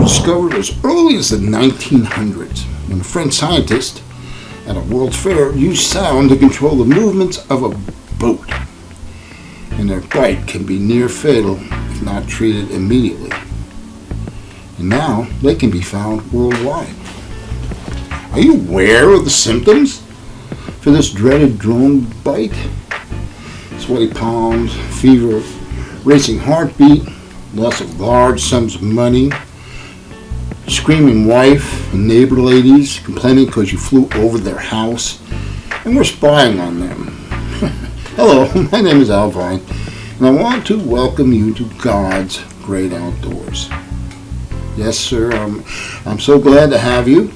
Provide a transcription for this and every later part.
discovered as early as the 1900s when a French scientist at a World's Fair used sound to control the movements of a boat. And their bite can be near fatal if not treated immediately. And now they can be found worldwide. Are you aware of the symptoms for this dreaded drone bite? Sweaty palms, fever, racing heartbeat, loss of large sums of money, screaming wife and neighbor ladies complaining because you flew over their house and we're spying on them. Hello, my name is Al Vine, and I want to welcome you to God's Great Outdoors. Yes, sir, I'm so glad to have you.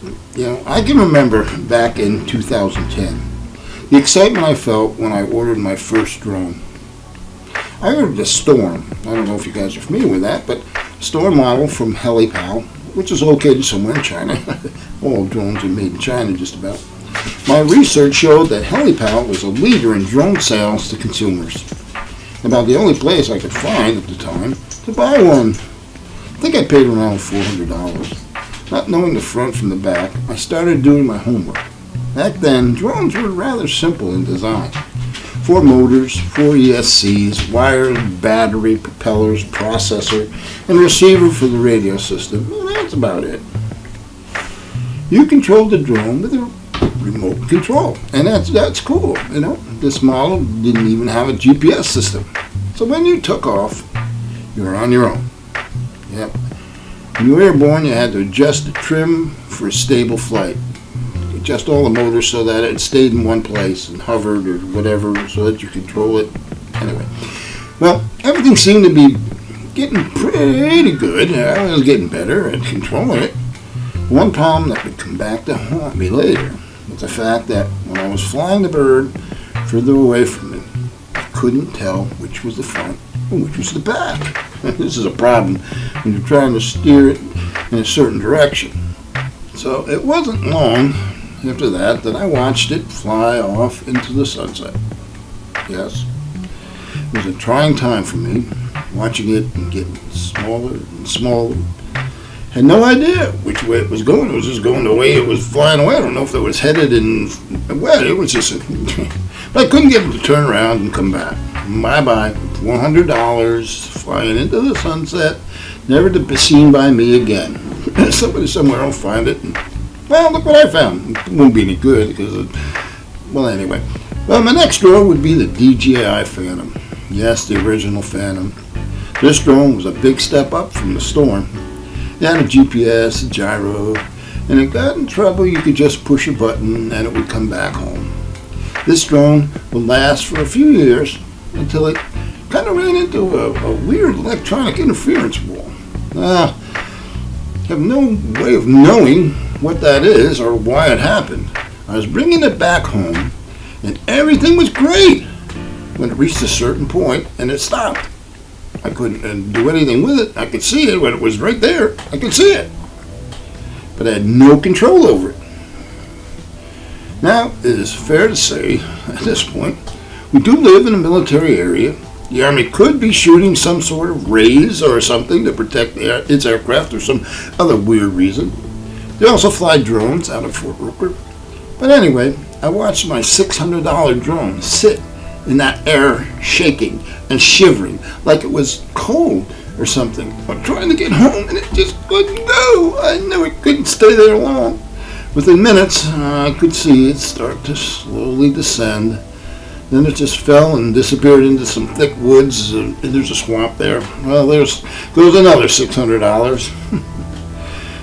I can remember back in 2010, the excitement I felt when I ordered my first drone. I ordered a Storm. I don't know if you guys are familiar with that, but Storm model from HeliPal, which is located somewhere in China. All drones are made in China, just about. My research showed that HeliPal was a leader in drone sales to consumers. About the only place I could find at the time to buy one. I think I paid around $400. Not knowing the front from the back, I started doing my homework. Back then, drones were rather simple in design. 4 motors, 4 ESCs, wires, battery, propellers, processor, and receiver for the radio system. And that's about it. You controlled the drone with a remote control, and that's cool. This model didn't even have a GPS system. So when you took off, you were on your own. Yep. When you were airborne, you had to adjust the trim for a stable flight. Adjust all the motors so that it stayed in one place and hovered or whatever so that you control it. Anyway, well, everything seemed to be getting pretty good. I was getting better at controlling it. One problem that would come back to haunt me later was the fact that when I was flying the bird further away from it, I couldn't tell which was the front and which was the back. This is a problem when you're trying to steer it in a certain direction. So it wasn't long after that I watched it fly off into the sunset. Yes, it was a trying time for me, watching it and getting smaller and smaller. Had no idea which way it was going. It was just going the way it was flying away. I don't know if it was headed in, well, it was just, but I couldn't get it to turn around and come back. Bye-bye, $400, flying into the sunset, never to be seen by me again. Somebody somewhere will find it, and, well, look what I found. It won't be any good because, anyway. Well, my next drone would be the DJI Phantom. Yes, the original Phantom. This drone was a big step up from the Storm. It had a GPS, a gyro, and it got in trouble, you could just push a button and it would come back home. This drone would last for a few years until it kind of ran into a weird electronic interference wall. I have no way of knowing what that is or why it happened. I was bringing it back home and everything was great when it reached a certain point and it stopped. I couldn't do anything with it. I could see it when it was right there. I could see it. But I had no control over it. Now, it is fair to say, at this point, we do live in a military area. The Army could be shooting some sort of rays or something to protect its aircraft or some other weird reason. They also fly drones out of Fort Rupert. But anyway, I watched my $600 drone sit in that air shaking and shivering like it was cold or something. I'm trying to get home and it just couldn't go. I knew it couldn't stay there long. Within minutes, I could see it start to slowly descend. Then it just fell and disappeared into some thick woods. There's a swamp there. Well, there goes another $600.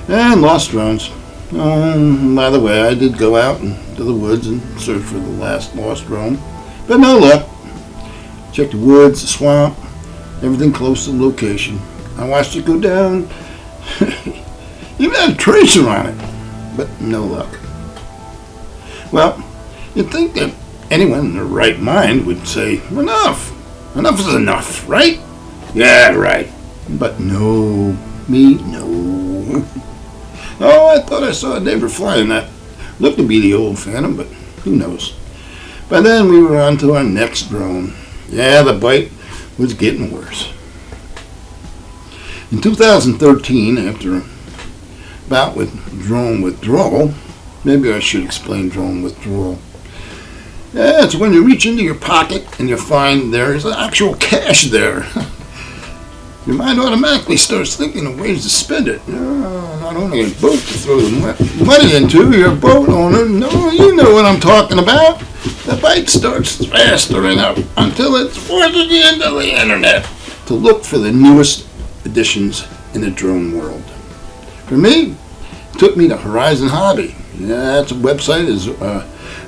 And lost drones. By the way, I did go out into the woods and search for the last lost drone. But no luck. Checked the woods, the swamp, everything close to the location. I watched it go down. Even had a tracer on it. But no luck. Well, you'd think that anyone in their right mind would say, enough. Enough is enough, right? Yeah, right. But no. Me, no. Oh, I thought I saw a neighbor flying that. Looked to be the old Phantom, but who knows. By then we were on to our next drone. Yeah, the bite was getting worse. In 2013, after about with drone withdrawal. Maybe I should explain drone withdrawal. Yeah, it's when you reach into your pocket and you find there's actual cash there. Your mind automatically starts thinking of ways to spend it. Not only a boat to throw the money into, you're a boat owner. No, you know what I'm talking about. The bite starts fastering up until it's forcing you into the internet to look for the newest additions in the drone world. For me, it took me to Horizon Hobby. Yeah, that's a website,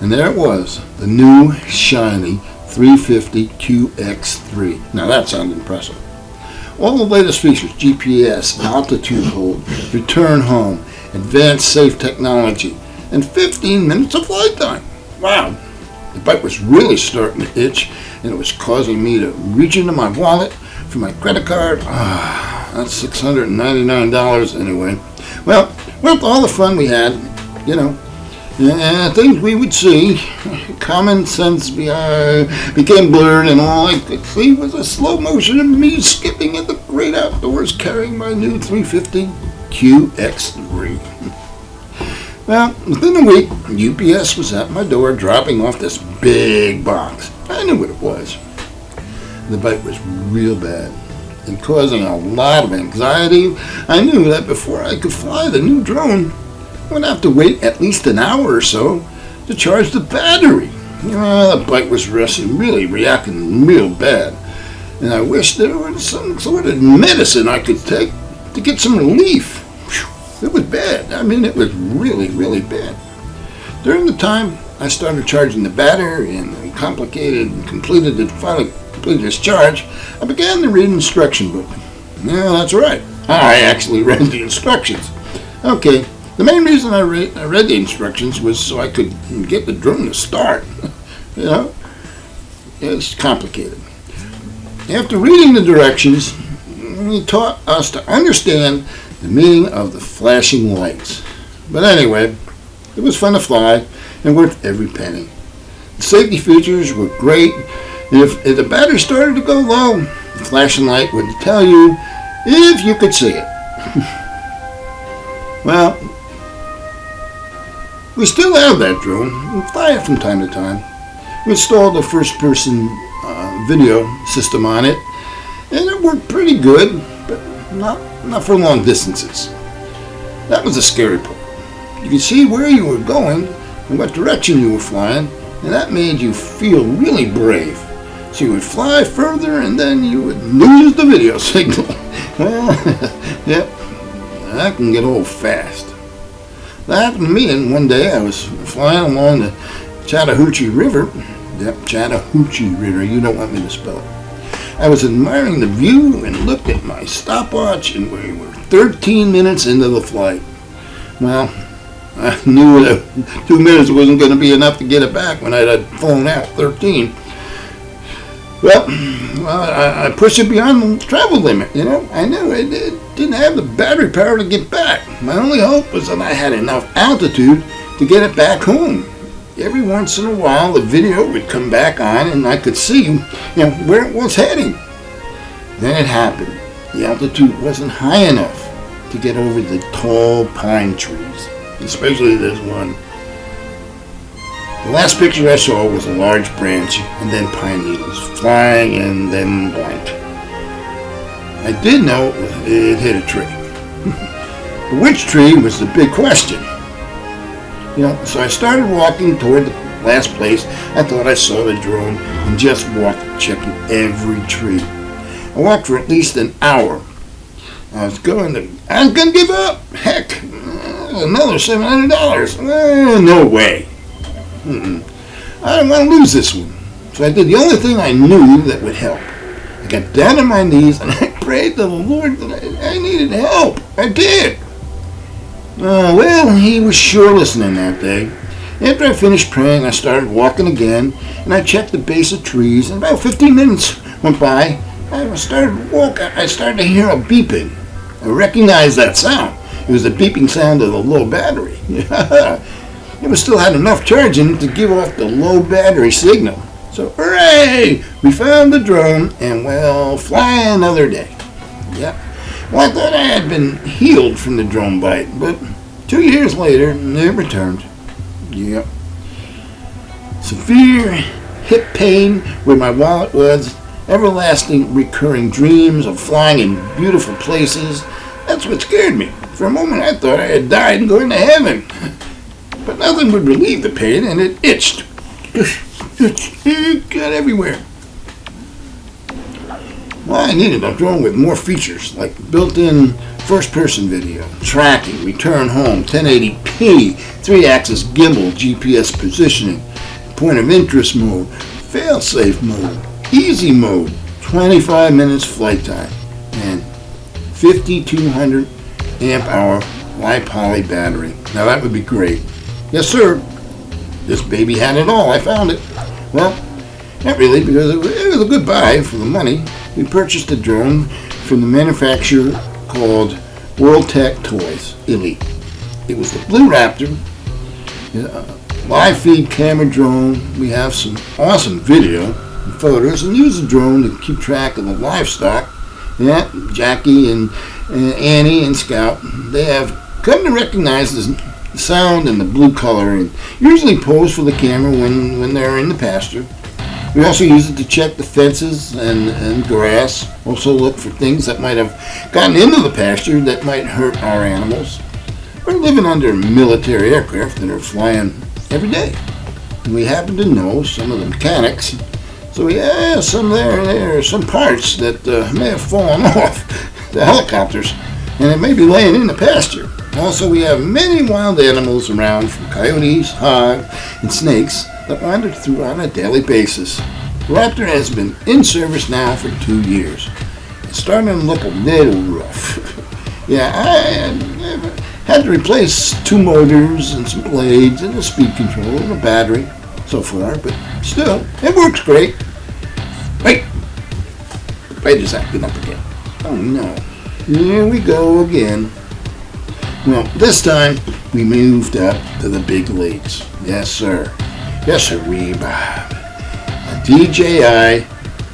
and there it was, the new shiny 350 QX3. Now that sounds impressive. All the latest features, GPS, altitude hold, return home, advanced safe technology, and 15 minutes of flight time. Wow, the bike was really starting to itch, and it was causing me to reach into my wallet for my credit card. That's $699 anyway. Well, with all the fun we had, things we would see, common sense became blurred, and all I could see was a slow motion of me skipping at the great outdoors carrying my new 350 QX3. Well, within a week, UPS was at my door dropping off this big box. I knew what it was. The bite was real bad and causing a lot of anxiety. I knew that before I could fly the new drone, I would have to wait at least an hour or so to charge the battery. The bike was really reacting real bad, and I wished there was some sort of medicine I could take to get some relief. It was bad. I mean, it was really, really bad. During the time I started charging the battery and finally completed its charge, I began to read the instruction book. Yeah, that's right. I actually read the instructions. Okay, the main reason I read the instructions was so I could get the drone to start. It's complicated. After reading the directions, he taught us to understand the meaning of the flashing lights. But anyway, it was fun to fly and worth every penny. The safety features were great. If the battery started to go low, the flashing light would tell you if you could see it. Well, we still have that drone. We fly it from time to time. We installed a first-person video system on it, and it worked pretty good, but not for long distances. That was the scary part. You could see where you were going and what direction you were flying, and that made you feel really brave. So you would fly further, and then you would lose the video signal. Yep, that can get old fast. That happened to me, and one day I was flying along the Chattahoochee River. Yep, Chattahoochee River, you don't want me to spell it. I was admiring the view and looked at my stopwatch, and we were 13 minutes into the flight. Well, I knew that 2 minutes wasn't going to be enough to get it back when I had flown out 13. Well, I pushed it beyond the travel limit, I knew it didn't have the battery power to get back. My only hope was that I had enough altitude to get it back home. Every once in a while, the video would come back on, and I could see, where it was heading. Then it happened. The altitude wasn't high enough to get over the tall pine trees, especially this one. The last picture I saw was a large branch and then pine needles flying and then blank. I did know it hit a tree. But which tree was the big question. So I started walking toward the last place I thought I saw the drone and just walked checking every tree. I walked for at least an hour. I was going to give up. Heck, another $700. No way. I don't want to lose this one. So I did the only thing I knew that would help. I got down on my knees and I prayed to the Lord that I needed help. I did. Well, he was sure listening that day. After I finished praying, I started walking again, and I checked the base of trees, and about 15 minutes went by. I started to walk. I started to hear a beeping. I recognized that sound. It was the beeping sound of the low battery. It still had enough charge in it to give off the low battery signal. So, hooray! We found the drone, and we'll fly another day. Yep. Well, I thought I had been healed from the drone bite, but 2 years later, it returned. Yep. Severe hip pain where my wallet was, everlasting recurring dreams of flying in beautiful places. That's what scared me. For a moment I thought I had died and going to heaven. But nothing would relieve the pain, and it itched. It got everywhere. Well, I needed a drone with more features, like built-in first-person video, tracking, return home, 1080p, 3-axis gimbal, GPS positioning, point of interest mode, fail-safe mode, easy mode, 25 minutes flight time, and 5,200 amp hour LiPoly battery. Now that would be great. Yes, sir. This baby had it all. I found it. Well, not really, because it was a good buy for the money. We purchased a drone from the manufacturer called Worldtech Toys, Elite. It was the Blue Raptor, live feed camera drone. We have some awesome video and photos, and use the drone to keep track of the livestock. Yeah, Jackie and Annie and Scout, they have come to recognize the sound and the blue color, and usually pose for the camera when they're in the pasture. We also use it to check the fences and grass. Also look for things that might have gotten into the pasture that might hurt our animals. We're living under military aircraft that are flying every day. And we happen to know some of the mechanics. So there are some parts that may have fallen off the helicopters, and it may be laying in the pasture. Also, we have many wild animals around, from coyotes, hog, and snakes that wander through on a daily basis. The Raptor has been in service now for 2 years. It's starting to look a little rough. Yeah, I had to replace 2 motors and some blades and a speed control and a battery so far, but still, it works great. Wait! The bite is acting up again. Oh no. Here we go again. Well, this time we moved up to the big leagues. Yes, sir. Yes, sir, Bob. A DJI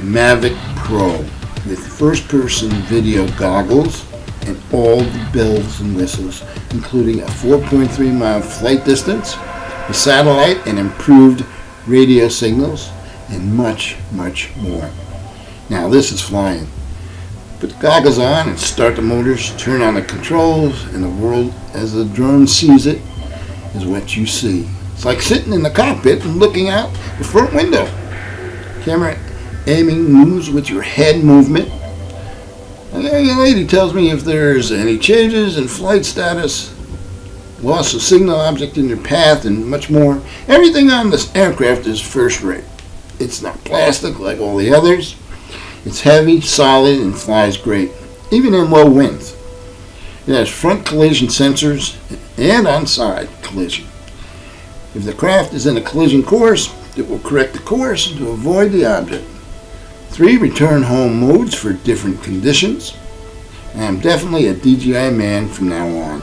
Mavic Pro with first-person video goggles and all the bells and whistles, including a 4.3-mile flight distance, a satellite and improved radio signals, and much, much more. Now this is flying. Put the goggles on and start the motors, turn on the controls, and the world as the drone sees it is what you see. It's like sitting in the cockpit and looking out the front window. Camera aiming moves with your head movement. A lady tells me if there's any changes in flight status, loss of signal object in your path, and much more. Everything on this aircraft is first rate. It's not plastic like all the others. It's heavy, solid, and flies great, even in low winds. It has front collision sensors and on-side collision. If the craft is in a collision course, it will correct the course to avoid the object. 3 return home modes for different conditions. I am definitely a DJI man from now on.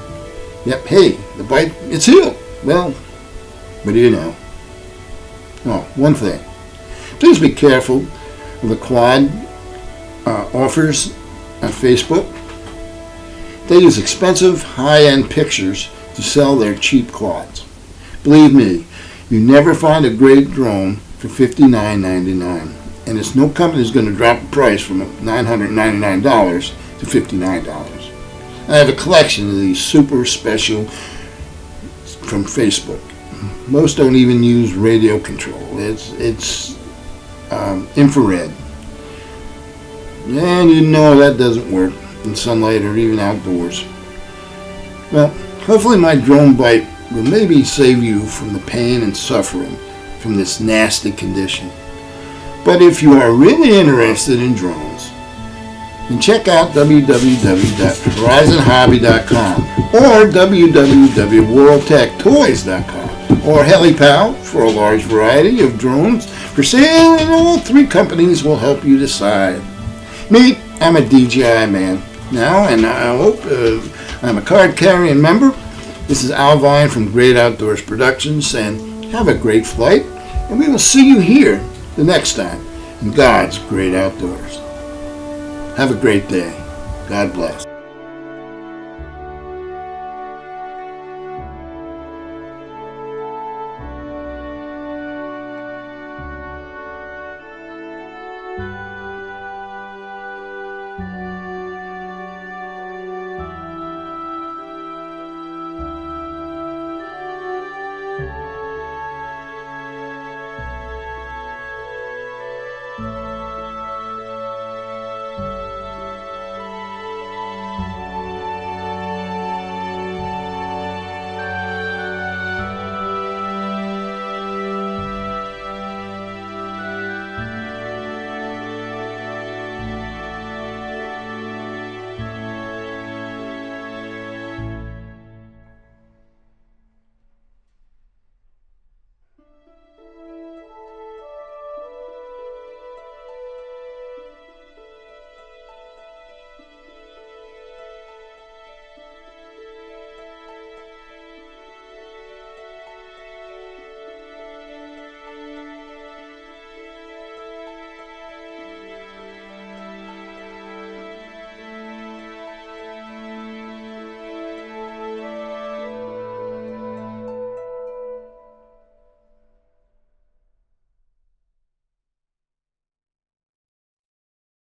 Yep, hey, the bite, it's healed. Well, what do you know? Oh, one thing. Please be careful of the quad offers on Facebook. They use expensive, high-end pictures to sell their cheap quads. Believe me, you never find a great drone for $59.99, and it's no company's going to drop the price from $999 to $59. I have a collection of these super special from Facebook. Most don't even use radio control. It's infrared. And you know that doesn't work in sunlight or even outdoors. Well, hopefully my drone bite will maybe save you from the pain and suffering from this nasty condition. But if you are really interested in drones, then check out www.horizonhobby.com or www.worldtechtoys.com or HeliPal for a large variety of drones for sale, and all 3 companies will help you decide. Me, I'm a DJI man now, and I hope I'm a card-carrying member. This is Al Vine from Great Outdoors Productions, and have a great flight, and we will see you here the next time in God's Great Outdoors. Have a great day. God bless. you.